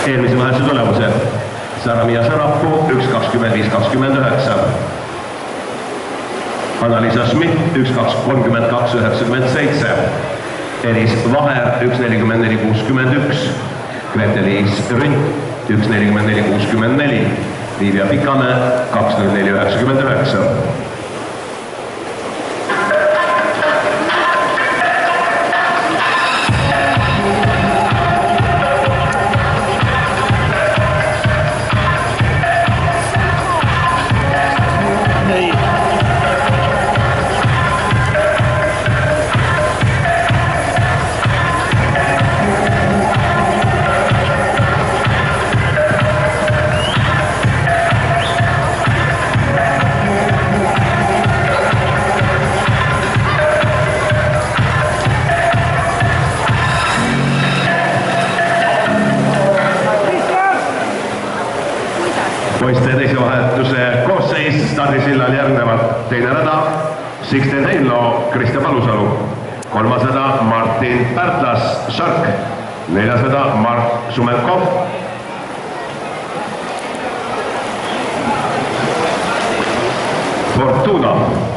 eelmise vahetuse tulemused. Saramia Sarapuu 1.25.29. Annaliisa Schmidt 1.32.97. Elis Vaher 1.44.61. Grete-Liis Rünt 1.44.64. Liivia Pikamäe 2.04.99. Poiste teise vahetuse koosseis stardisillal järgnevalt teine rada Sixten Heinlo, Kristjan Palusalu, kolmas rada Martin Pärtlas, Šark, neljas rada Mart Sumenkov, Fortuna.